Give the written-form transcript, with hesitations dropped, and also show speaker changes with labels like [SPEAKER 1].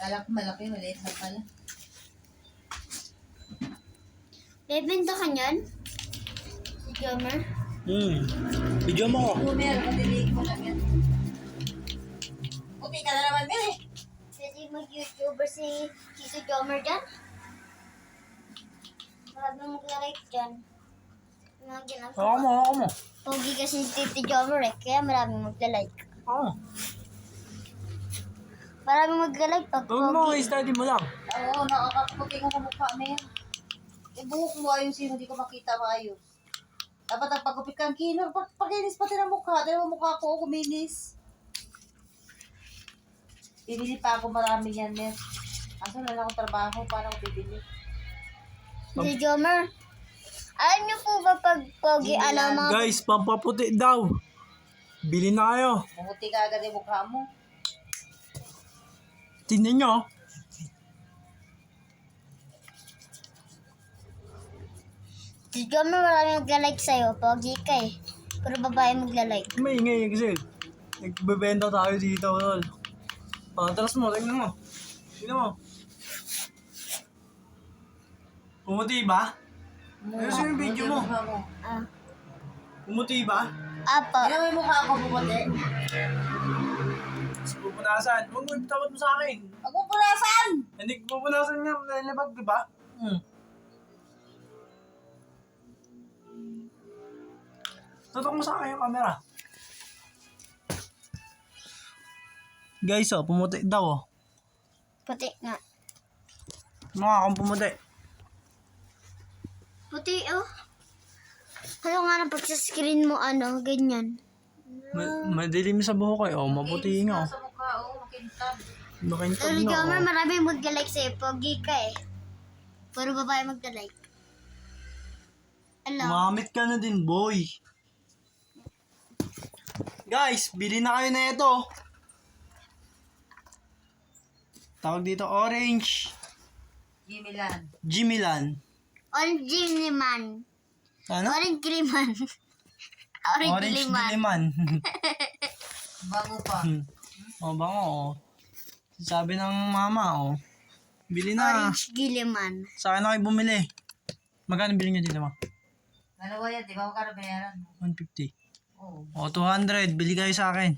[SPEAKER 1] Kala ko malaki, maliit na pala.
[SPEAKER 2] Bebenta ka niyan? Si Jomer?
[SPEAKER 3] Video mo.
[SPEAKER 1] Meron ka dilig mo lang yan. Puti ka na naman, Mel eh.
[SPEAKER 2] Pwede mag-YouTuber si Tito Jomer dyan? Maraming mag-like dyan. Mga ginagawa.
[SPEAKER 3] Ako mo.
[SPEAKER 2] Pogi kasi si Tito Jomer eh, kaya maraming mag-like.
[SPEAKER 3] Oo.
[SPEAKER 2] Maraming mag-like pag
[SPEAKER 3] Huwag mo,
[SPEAKER 2] pogi.
[SPEAKER 3] i-study mo lang.
[SPEAKER 1] Oo, nakakaputi nga sa mukha, Mel. Buhok mo ayun sino, hindi ko makita maayos. Dapat ang pagkupit kang kilo, pakinis pati ng mukha. Dahil ang mukha ko, kuminis. Bibili pa ako marami yan, Mel. Aso na lang akong trabaho, para ako bibili.
[SPEAKER 2] Si Jomer, alam niyo po ba pag pogi, mga...
[SPEAKER 3] Guys, pampaputi daw. Bili na kayo.
[SPEAKER 1] Mamuti ka agad yung mukha mo.
[SPEAKER 3] Tingnan nyo.
[SPEAKER 2] Si Jomer maraming mag-like sa'yo, pogi ka eh. Pero babae magla-like.
[SPEAKER 3] Maingay kasi. Nagbebenta tayo dito, tol. Patras mo, tingnan mo. Tingnan mo. Pumuti ba? Ayos yung video mo.
[SPEAKER 2] Ah.
[SPEAKER 3] Pumuti ba?
[SPEAKER 2] Apo.
[SPEAKER 1] Ano mo yung mukha ko bumuti?
[SPEAKER 3] Sa pupunasan. Huwag mo itawad mo sa akin.
[SPEAKER 1] Ako pulasan!
[SPEAKER 3] Hindi pupunasan nga, nalilibag, di ba? Tutok mo sa akin yung camera. Guys, pumuti daw,
[SPEAKER 2] Puti nga.
[SPEAKER 3] Mga akong pumuti.
[SPEAKER 2] Puti oh. Ano nga na pag sa screen mo ganyan.
[SPEAKER 3] Madilim sa buhok eh. Maputi nga.
[SPEAKER 1] Sa mukha, makintab.
[SPEAKER 3] Makintab
[SPEAKER 2] Si
[SPEAKER 3] na.
[SPEAKER 2] Jomer maraming mag-like sa'yo, pogi ka eh. Pero babae mag-like. Ano?
[SPEAKER 3] Mamit ka na din, boy. Guys, bili na kayo na ito. Tawag dito, orange.
[SPEAKER 1] Gimilan.
[SPEAKER 3] Gimilan.
[SPEAKER 2] Orange Gilliman.
[SPEAKER 3] Ano?
[SPEAKER 2] Orange Gilliman. Orange Gilliman.
[SPEAKER 3] Gilliman.
[SPEAKER 1] Bago pa.
[SPEAKER 3] Bango. Sabi ng mama, bili na.
[SPEAKER 2] Orange Gilliman.
[SPEAKER 3] Sa akin na kayo bumili. Magkano bili nyo dito, ma?
[SPEAKER 1] Dalawa yan, di ba? Magkano bayaran mo?
[SPEAKER 3] 150.
[SPEAKER 1] Oo.
[SPEAKER 3] 200. Bili kayo sa akin.